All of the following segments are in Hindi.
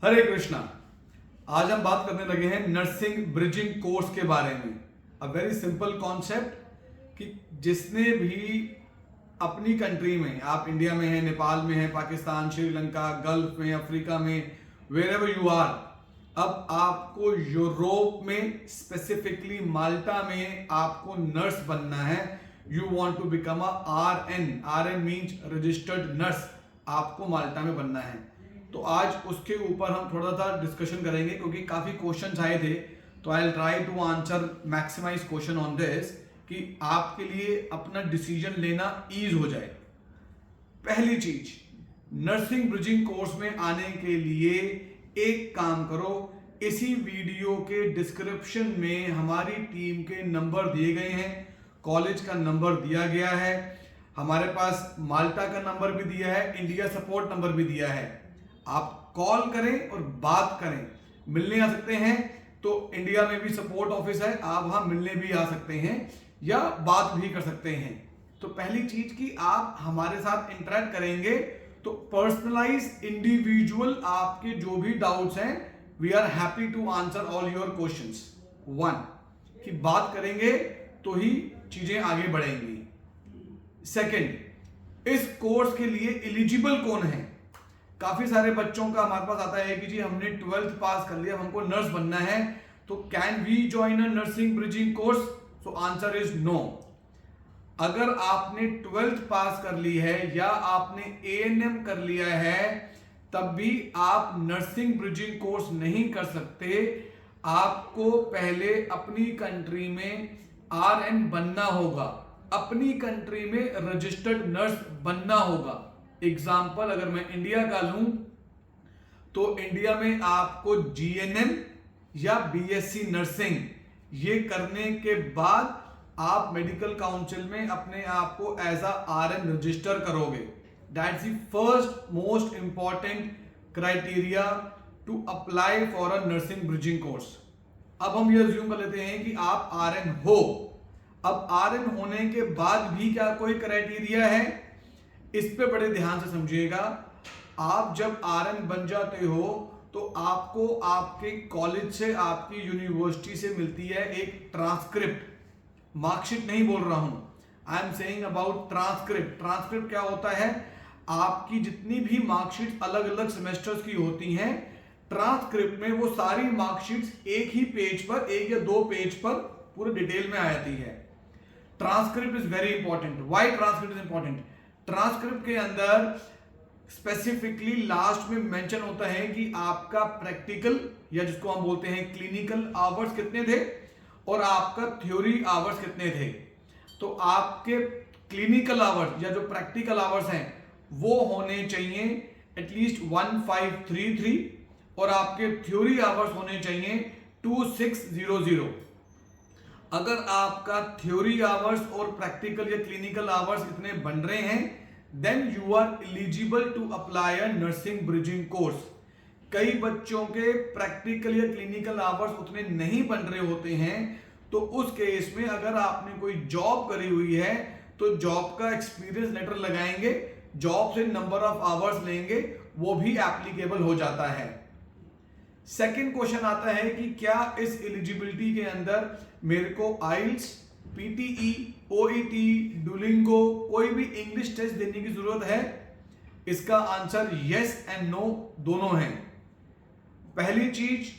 हरे कृष्णा। आज हम बात करने लगे हैं नर्सिंग ब्रिजिंग कोर्स के बारे में। अ वेरी सिंपल कॉन्सेप्ट कि जिसने भी अपनी कंट्री में, आप इंडिया में हैं, नेपाल में हैं, पाकिस्तान, श्रीलंका, गल्फ में, अफ्रीका में, वेर एवर यू आर, अब आपको यूरोप में, स्पेसिफिकली माल्टा में आपको नर्स बनना है। You want to become a RN। RN means registered nurse. आपको माल्टा में बनना है। तो आज उसके ऊपर हम थोड़ा सा डिस्कशन करेंगे क्योंकि काफ़ी क्वेश्चंस आए थे। तो I will try to answer maximise question on this कि आपके लिए अपना डिसीजन लेना ईज हो जाए। पहली चीज, नर्सिंग ब्रिजिंग कोर्स में आने के लिए एक काम करो, इसी वीडियो के डिस्क्रिप्शन में हमारी टीम के नंबर दिए गए हैं, कॉलेज का नंबर दिया गया है, हमारे पास माल्टा का नंबर भी दिया है, इंडिया सपोर्ट नंबर भी दिया है। आप कॉल करें और बात करें। मिलने आ सकते हैं तो इंडिया में भी सपोर्ट ऑफिस है, आप वहां मिलने भी आ सकते हैं या बात भी कर सकते हैं। तो पहली चीज कि आप हमारे साथ इंटरेक्ट करेंगे तो पर्सनलाइज इंडिविजुअल आपके जो भी डाउट्स हैं, we are happy to answer all your questions. One, कि बात करेंगे तो ही चीजें आगे बढ़ेंगी। सेकंड, इस कोर्स के लिए एलिजिबल कौन है? काफी सारे बच्चों का हमारे पास आता है कि जी हमने 12th पास कर लिया, हमको नर्स बनना है, तो can we join a nursing bridging course? So answer is no. अगर आपने 12th पास कर ली है या आपने ANM कर लिया है, तब भी आप नर्सिंग ब्रिजिंग कोर्स नहीं कर सकते। आपको पहले अपनी कंट्री में RN बनना होगा, अपनी कंट्री में रजिस्टर्ड नर्स बनना होगा। एग्जाम्पल अगर मैं इंडिया का लूं तो इंडिया में आपको GNM या BSc नर्सिंग ये करने के बाद आप मेडिकल काउंसिल में अपने आप को एज अ RN रजिस्टर करोगे। That's the first most important criteria to apply for a nursing bridging course. अब हम ये अज्यूम कर लेते हैं कि आप RN हो। अब RN होने के बाद भी क्या कोई क्राइटेरिया है? इस पे बड़े ध्यान से समझिएगा। आप जब RN बन जाते हो तो आपको आपके कॉलेज से, आपकी यूनिवर्सिटी से मिलती है एक ट्रांसक्रिप्ट। मार्कशीट नहीं बोल रहा हूं, I am saying about transcript. Transcript क्या होता है? आपकी जितनी भी मार्कशीट अलग अलग सेमेस्टर्स की होती हैं, ट्रांसक्रिप्ट में वो सारी मार्कशीट्स एक ही पेज पर, एक या दो पेज पर पूरे डिटेल में आ जाती है। Transcript is very important. Why transcript is important? Transcript के अंदर स्पेसिफिकली लास्ट में मेंशन होता है कि आपका प्रैक्टिकल या जिसको हम बोलते हैं क्लिनिकल आवर्स कितने थे और आपका थ्योरी आवर्स कितने थे। तो आपके क्लिनिकल आवर्स या जो प्रैक्टिकल आवर्स हैं वो होने चाहिए एटलीस्ट 1533 और आपके थ्योरी आवर्स होने चाहिए 2600। अगर आपका थ्योरी आवर्स और प्रैक्टिकल या क्लिनिकल आवर्स इतने बन रहे हैं, then you are eligible to apply a nursing bridging course. कई बच्चों के प्रैक्टिकल या क्लिनिकल आवर्स उतने नहीं बन रहे होते हैं, तो उस केस में अगर आपने कोई जॉब करी हुई है तो जॉब का एक्सपीरियंस लेटर लगाएंगे, जॉब से नंबर ऑफ आवर्स लेंगे, वो भी एप्लीकेबल हो जाता है। सेकंड क्वेश्चन आता है कि क्या इस एलिजिबिलिटी के अंदर मेरे को IELTS, PTE, OET, डुलिंगो कोई भी इंग्लिश टेस्ट देने की जरूरत है? इसका आंसर यस एंड नो दोनों है। पहली चीज,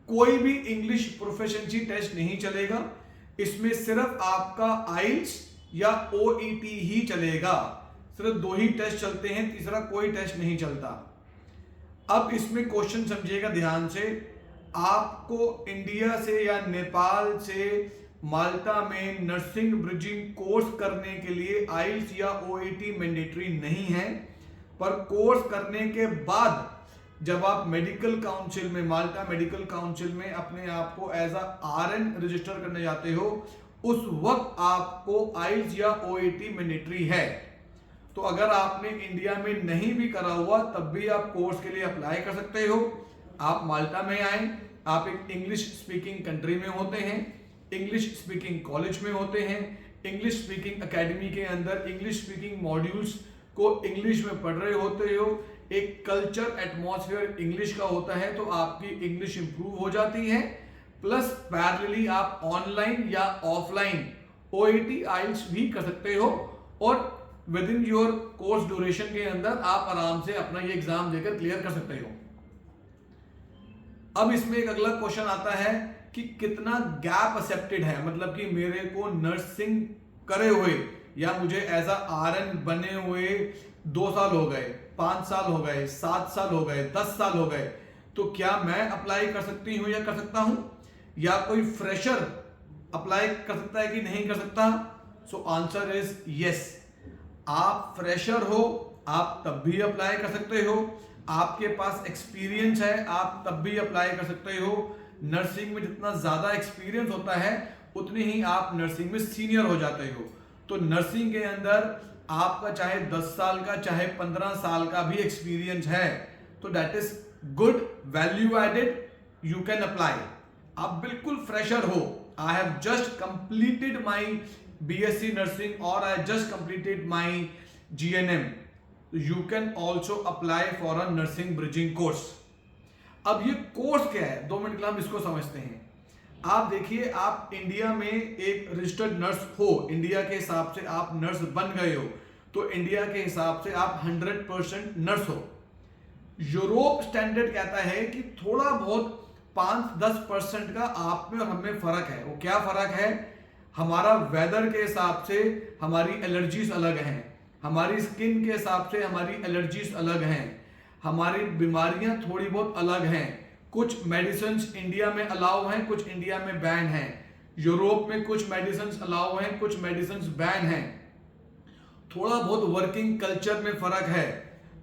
कोई भी इंग्लिश प्रोफिशिएंसी टेस्ट नहीं चलेगा, इसमें सिर्फ आपका IELTS या OET ही चलेगा। सिर्फ दो ही टेस्ट चलते हैं, तीसरा कोई टेस्ट नहीं चलता। अब इसमें क्वेश्चन समझिएगा ध्यान से। आपको इंडिया से या नेपाल से माल्टा में नर्सिंग ब्रिजिंग कोर्स करने के लिए IELTS या OET मैंडेटरी नहीं है, पर कोर्स करने के बाद जब आप मेडिकल काउंसिल में, माल्टा मेडिकल काउंसिल में अपने आप को एज अ RN रजिस्टर करने जाते हो, उस वक्त आपको IELTS या OET मैंडेटरी है। तो अगर आपने इंडिया में नहीं भी करा हुआ तब भी आप कोर्स के लिए अप्लाई कर सकते हो। आप माल्टा में आए, आप एक इंग्लिश स्पीकिंग कंट्री में होते हैं, इंग्लिश स्पीकिंग कॉलेज में होते हैं, इंग्लिश स्पीकिंग एकेडमी के अंदर इंग्लिश स्पीकिंग मॉड्यूल्स को इंग्लिश में पढ़ रहे होते हो, एक कल्चर एटमॉस्फेयर इंग्लिश का होता है, तो आपकी इंग्लिश इंप्रूव हो जाती है। प्लस पैरेलली आप ऑनलाइन या ऑफलाइन ओईटी आइल्स भी कर सकते हो और with in your course duration के अंदर आप आराम से अपना ये एग्जाम देकर क्लियर कर सकते हो। अब इसमें एक अगला क्वेश्चन आता है कि कितना गैप एक्सेप्टेड है, मतलब कि मेरे को नर्सिंग करे हुए या मुझे एज अ आरएन बने हुए 2 साल हो गए, 5 साल हो गए, 7 साल हो गए, 10 साल हो गए, तो क्या मैं अप्लाई कर सकती हूं या कर सकता हूं, या कोई फ्रेशर अप्लाई कर सकता है कि नहीं कर सकता? सो आंसर इज यस। आप फ्रेशर हो आप तब भी अप्लाई कर सकते हो, आपके पास एक्सपीरियंस है आप तब भी अप्लाई कर सकते हो। नर्सिंग में जितना ज्यादा एक्सपीरियंस होता है उतनी ही आप नर्सिंग में सीनियर हो जाते हो। तो नर्सिंग के अंदर आपका चाहे 10 साल का चाहे 15 साल का भी एक्सपीरियंस है तो that is good value added, you can apply. आप बिल्कुल फ्रेशर हो, I have just completed my BSc nursing और I just completed my GNM, you can also apply for a nursing bridging course. अब ये कोर्स क्या है, 2 मिनट के लिए हम इसको समझते हैं। आप देखिए, आप इंडिया में एक रजिस्टर्ड नर्स हो, इंडिया के हिसाब से आप नर्स बन गए हो, तो इंडिया के हिसाब से आप 100% नर्स हो। यूरोप स्टैंडर्ड कहता है कि थोड़ा बहुत 5-10% का आप में और हम में फर्क है। वो क्या फर्क है? हमारा वेदर के हिसाब से हमारी एलर्जीज अलग हैं, हमारी स्किन के हिसाब से हमारी एलर्जीज अलग हैं, हमारी बीमारियां थोड़ी बहुत अलग हैं। कुछ मेडिसिन इंडिया में अलाउ हैं, कुछ इंडिया में बैन हैं। यूरोप में कुछ मेडिसिन अलाउ हैं, कुछ मेडिसिन बैन हैं। थोड़ा बहुत वर्किंग कल्चर में फर्क है।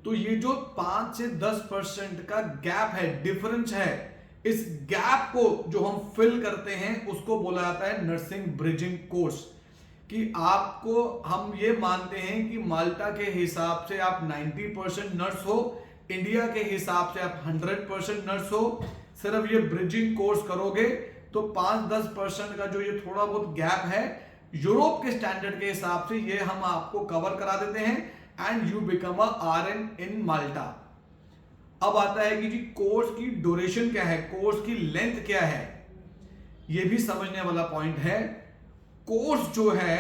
तो ये जो 5 से 10% का गैप है, डिफरेंस है, इस गैप को जो हम फिल करते हैं उसको बोला जाता है नर्सिंग ब्रिजिंग कोर्स। कि आपको हम ये मानते हैं कि माल्टा के हिसाब से आप 90% नर्स हो, इंडिया के हिसाब से आप 100% नर्स हो। सिर्फ ये ब्रिजिंग कोर्स करोगे तो 5-10% का जो ये थोड़ा बहुत गैप है यूरोप के स्टैंडर्ड के हिसाब से ये हम आपको कवर करा देते हैं and you become a RN in Malta. अब आता है कि जी कोर्स की ड्यूरेशन क्या है, कोर्स की लेंथ क्या है, ये भी समझने वाला पॉइंट है। कोर्स जो है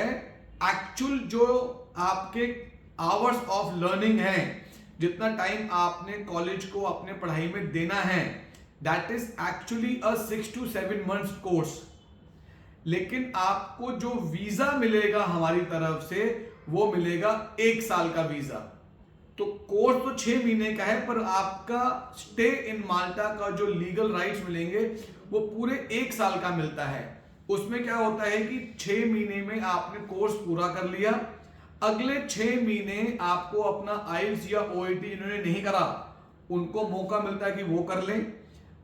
एक्चुअल जो आपके आवर्स ऑफ लर्निंग है, जितना टाइम आपने कॉलेज को अपने पढ़ाई में देना है, that is actually a 6 to 7 months course. लेकिन आपको जो वीजा मिलेगा हमारी तरफ से वो मिलेगा 1 साल का वीजा। तो कोर्स तो 6 महीने का है पर आपका स्टे इन माल्टा का जो लीगल राइट्स मिलेंगे वो पूरे 1 साल का मिलता है। उसमें क्या होता है कि 6 महीने में आपने कोर्स पूरा कर लिया, अगले 6 महीने आपको अपना आइल्स या ओईटी इन्होंने नहीं करा उनको मौका मिलता है कि वो कर लें।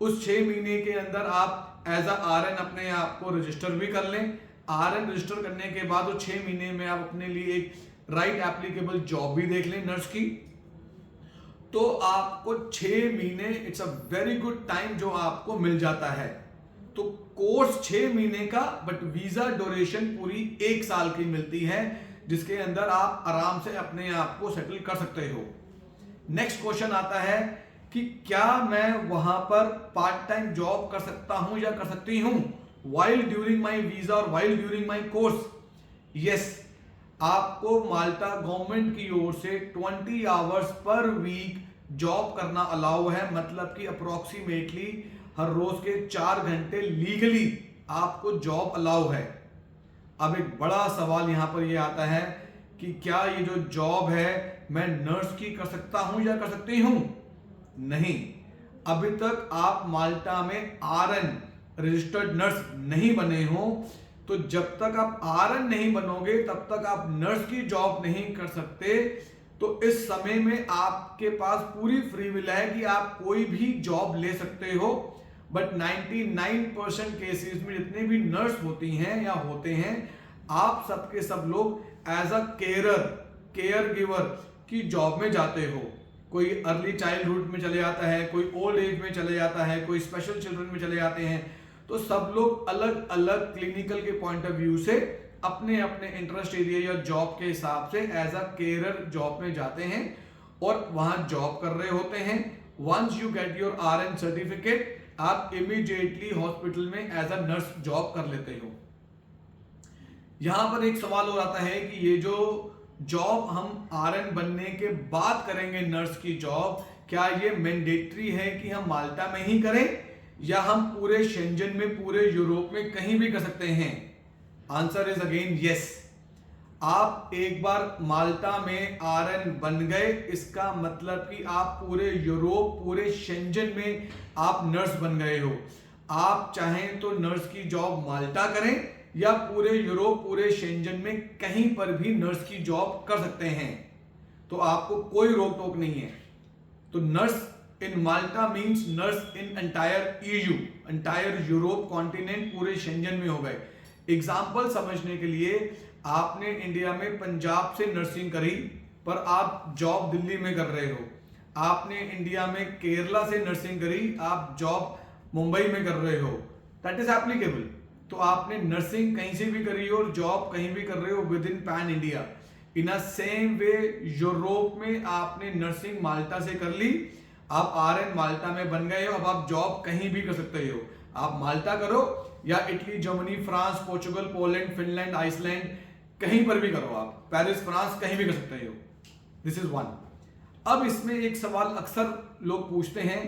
उस 6 महीने के अंदर आप एज अ आरएन अपने आप को रजिस्टर भी कर लें। आरएन रजिस्टर करने के बाद वो 6 महीने में आप अपने लिए एक राइट एप्लीकेबल जॉब भी देख लें नर्स की। तो आपको 6 महीने it's a very good time जो आपको मिल जाता है। तो कोर्स 6 महीने का बट वीजा ड्यूरेशन पूरी 1 साल की मिलती है, जिसके अंदर आप आराम से अपने आप को सेटल कर सकते हो। नेक्स्ट क्वेश्चन आता है कि क्या मैं वहां पर पार्ट टाइम जॉब कर सकता हूं या कर सकती हूं वाइल ड्यूरिंग माय वीजा और while during my course? Yes, आपको माल्टा गवर्नमेंट की ओर से 20 आवर्स पर वीक जॉब करना अलाउ है, मतलब कि अप्रोक्सीमेटली हर रोज के 4 घंटे लीगली आपको जॉब अलाउ है। अब एक बड़ा सवाल यहां पर यह आता है कि क्या ये जो जॉब है मैं नर्स की कर सकता हूं या कर सकती हूं? नहीं, अभी तक आप माल्टा में आरएन रजिस्टर्ड नर्स नहीं बने हो, तो जब तक आप आरएन नहीं बनोगे तब तक आप नर्स की जॉब नहीं कर सकते। तो इस समय में आपके पास पूरी फ्री विल है कि आप कोई भी जॉब ले सकते हो। बट 99% केसेस में जितने भी नर्स होती हैं या होते हैं, आप सबके सब लोग एज अ केयर गिवर की जॉब में जाते हो। कोई अर्ली चाइल्डहुड में चले जाता है, कोई ओल्ड एज में चले जाता है, कोई स्पेशल चिल्ड्रन में चले जाते हैं। तो सब लोग अलग अलग क्लिनिकल के पॉइंट ऑफ व्यू से अपने अपने इंटरेस्ट एरिया या जॉब के हिसाब से एज अ केयर जॉब में जाते हैं। और वहां जॉब कर रहे होते हैं। Once you get your RN certificate, आप इमीडिएटली हॉस्पिटल में एज अ नर्स जॉब कर लेते हो। यहां पर एक सवाल हो आता है कि ये जो जॉब हम RN बनने के बाद करेंगे नर्स की जॉब, क्या ये मैंडेटरी है कि हम माल्टा में ही करें या हम पूरे शेंजन में, पूरे यूरोप में कहीं भी कर सकते हैं? Answer is again yes. आप एक बार माल्टा में RN बन गए, इसका मतलब कि आप पूरे यूरोप, पूरे शेंजन में आप नर्स बन गए हो। आप चाहें तो नर्स की जॉब माल्टा करें या पूरे यूरोप, पूरे शेंजन में कहीं पर भी नर्स की जॉब कर सकते हैं, तो आपको कोई रोक टोक नहीं है। तो nurse in Malta means nurse in entire EU, entire Europe continent, पूरे शेंजन में हो गए। एग्जाम्पल समझने के लिए, आपने इंडिया में पंजाब से नर्सिंग करी पर आप जॉब दिल्ली में कर रहे हो, आपने इंडिया में केरला से नर्सिंग करी, आप जॉब मुंबई में कर रहे हो, दैट इज एप्लीकेबल। तो आपने नर्सिंग कहीं से भी करी हो और जॉब कहीं भी कर रहे हो with in pan India. In a same way Europe में आपने नर्सिंग माल्टा से कर ली, आप RN माल्टा में बन गए हो, अब आप जॉब कहीं भी कर सकते हो। आप माल्टा करो या Italy, Germany, France, Portugal, Poland, Finland, Iceland, कहीं पर भी करो, आप पेरिस, फ्रांस, कहीं भी कर सकते हो। This is one. अब इसमें एक सवाल अक्सर लोग पूछते हैं,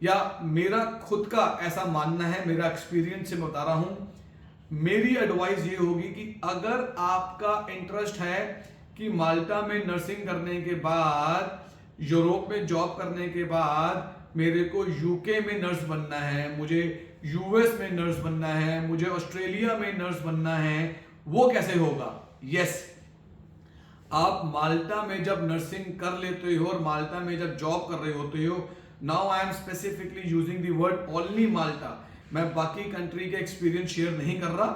या मेरा खुद का ऐसा मानना है, मेरा एक्सपीरियंस से बता रहा हूं, मेरी एडवाइस ये होगी कि अगर आपका इंटरेस्ट है कि माल्टा में नर्सिंग करने के बाद, यूरोप में जॉब करने के बाद मेरे को यूके में नर्स बनना है, मुझे US में नर्स बनना है, मुझे ऑस्ट्रेलिया में नर्स बनना है, वो कैसे होगा? यस, आप माल्टा में जब नर्सिंग कर लेते हो और माल्टा में जब जॉब कर रहे होते हो, now I am specifically using the word only Malta, मैं बाकी कंट्री के एक्सपीरियंस शेयर नहीं कर रहा,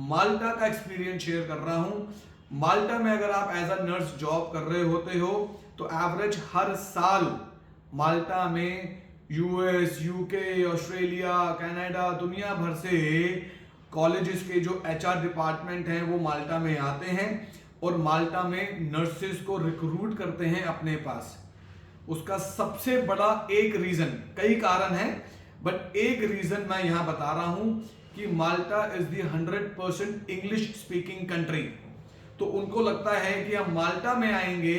माल्टा का एक्सपीरियंस शेयर कर रहा हूं। माल्टा में अगर आप एज अ नर्स जॉब कर रहे होते हो तो एवरेज हर साल माल्टा में US, UK, ऑस्ट्रेलिया, कनाडा, दुनिया भर से कॉलेजेस के जो HR डिपार्टमेंट हैं वो माल्टा में आते हैं और माल्टा में नर्सेस को रिक्रूट करते हैं अपने पास। उसका सबसे बड़ा एक रीजन, कई कारण हैं, बट एक रीजन मैं यहां बता रहा हूं कि Malta is the 100% English speaking country. तो उनको लगता है कि हम माल्टा में आएंगे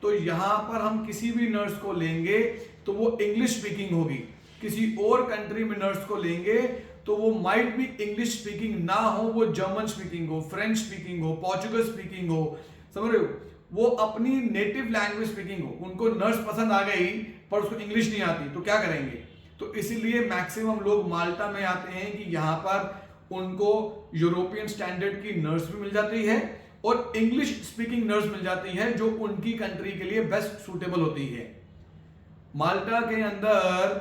तो यहां पर हम किसी भी नर्स को लेंगे तो वो इंग्लिश स्पीकिंग होगी, किसी और कंट्री में नर्स को लेंगे तो वो माइट भी इंग्लिश स्पीकिंग ना हो, वो जर्मन स्पीकिंग हो, फ्रेंच स्पीकिंग हो, पोर्चुगल स्पीकिंग हो, समझ रहे हो, वो अपनी नेटिव लैंग्वेज स्पीकिंग हो। उनको नर्स पसंद आ गई पर उसको इंग्लिश नहीं आती तो क्या करेंगे? तो इसीलिए मैक्सिमम लोग माल्टा में आते हैं कि यहां पर उनको यूरोपियन स्टैंडर्ड की नर्स भी मिल जाती है और इंग्लिश स्पीकिंग नर्स मिल जाती है जो उनकी कंट्री के लिए बेस्ट सूटेबल होती है। माल्टा के अंदर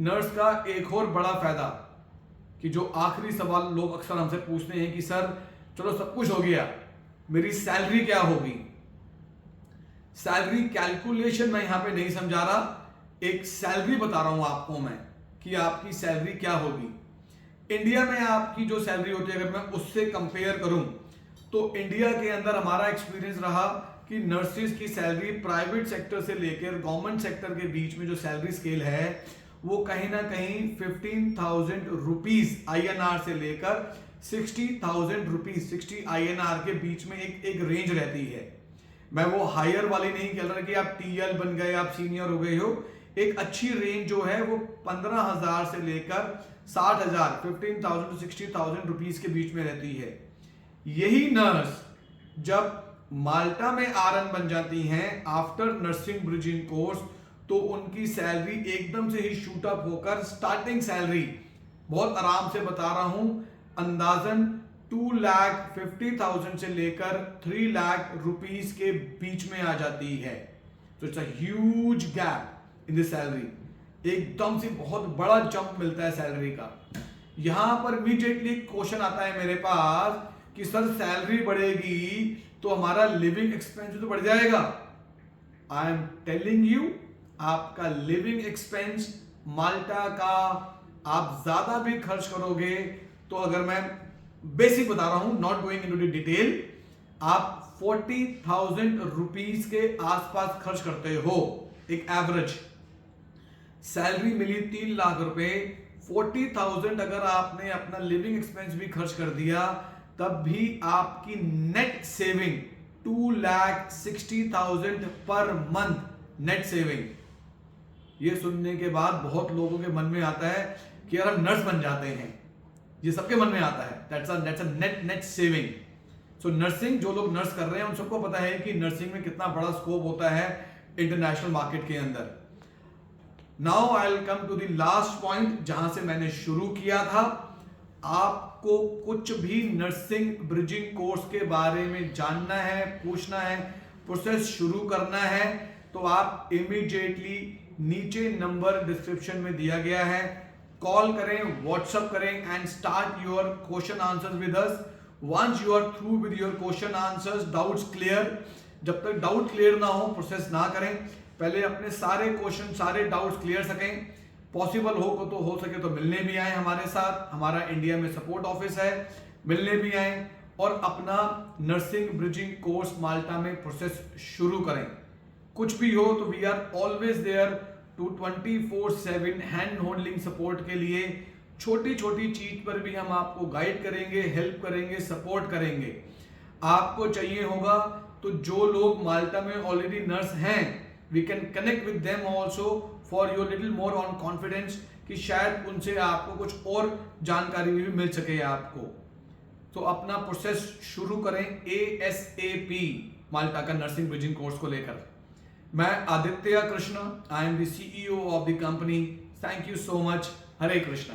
नर्स का एक और बड़ा फायदा, कि जो आखिरी सवाल लोग अक्सर हमसे पूछते हैं कि सर चलो सब कुछ हो गया, मेरी सैलरी क्या होगी? सैलरी कैलकुलेशन मैं यहां पे नहीं समझा रहा, एक सैलरी बता रहा हूं आपको मैं कि आपकी सैलरी क्या होगी। इंडिया में आपकी जो सैलरी होती है, अगर मैं उससे कंपेयर करूं तो इंडिया के अंदर हमारा एक्सपीरियंस रहा कि नर्सिस की सैलरी प्राइवेट सेक्टर से लेकर गवर्नमेंट सेक्टर के बीच में जो सैलरी स्केल है वो कहीं ना कहीं 15,000 रुपीज INR से लेकर 60,000 रुपीज 60 INR के बीच में एक रेंज रहती है। मैं वो हायर वाली नहीं कह रहा कि आप TL बन गए, आप सीनियर हो गए हो। एक अच्छी रेंज जो है वो 15,000 से लेकर 60,000, 15,000 to 60,000 रुपीज के बीच में रहती है। यही नर्स जब माल्टा में RN बन जाती हैं आफ्टर नर्सिंग ब्रिजिंग कोर्स, तो उनकी सैलरी एकदम से ही शूट अप होकर स्टार्टिंग सैलरी, बहुत आराम से बता रहा हूं, अंदाजन 2,50,000 से लेकर 3 लाख रुपीस के बीच में आ जाती है। तो it's a huge gap in the salary, एकदम से बहुत बड़ा जंप मिलता है सैलरी का। यहां पर इमीडिएटली क्वेश्चन आता है मेरे पास कि सर सैलरी बढ़ेगी तो हमारा लिविंग एक्सपेंस तो बढ़ जाएगा। आई एम टेलिंग यू, आपका लिविंग एक्सपेंस माल्टा का आप ज्यादा भी खर्च करोगे तो, अगर मैं बेसिक बता रहा हूं, not going into the detail, आप 40,000 रुपीज के आसपास खर्च करते हो एक एवरेज सैलरी मिली 3 लाख रुपए, 40,000 अगर आपने अपना लिविंग एक्सपेंस भी खर्च कर दिया तब भी आपकी net saving 2,60,000 per month net saving. ये सुनने के बाद बहुत लोगों के मन में आता है कि यार हम नर्स बन जाते हैं, ये सबके मन में आता है। That's a net saving. So nursing, जो लोग नर्स कर रहे हैं उन सबको पता है कि नर्सिंग में कितना बड़ा स्कोप होता है इंटरनेशनल मार्केट के अंदर। Now I will come to the last point जहां से मैंने शुरू किया था। आपको कुछ भी नर्सिंग ब्रिजिंग कोर्स के बारे में जानना है, पूछना है, प्रोसेस शुरू करना है, तो आप इमीडिएटली नीचे नंबर डिस्क्रिप्शन में दिया गया है, कॉल करें, व्हाट्सएप करें and start your question answers with us. Once you are through with your question answers, doubts clear, जब तक डाउट क्लियर ना हो प्रोसेस ना करें, पहले अपने सारे क्वेश्चन, सारे डाउट्स क्लियर सकें। पॉसिबल हो सके तो मिलने भी आए हमारे साथ, हमारा इंडिया में सपोर्ट ऑफिस है, मिलने भी आए और अपना नर्सिंग ब्रिजिंग कोर्स माल्टा में प्रोसेस शुरू करें। कुछ भी हो तो we are always there to 24/7 hand holding support के लिए। छोटी छोटी चीज पर भी हम आपको गाइड करेंगे, हेल्प करेंगे, सपोर्ट करेंगे। आपको चाहिए होगा तो जो लोग माल्टा में ऑलरेडी नर्स हैं, we can connect with them also for your little more on confidence, कि शायद उनसे आपको कुछ और जानकारी भी मिल सके आपको। तो अपना प्रोसेस शुरू करें ASAP माल्टा का नर्सिंग ब्रिजिंग कोर्स को लेकर। मैं Aditya Krishna, I am the CEO of the company. Thank you so much. Hare Krishna.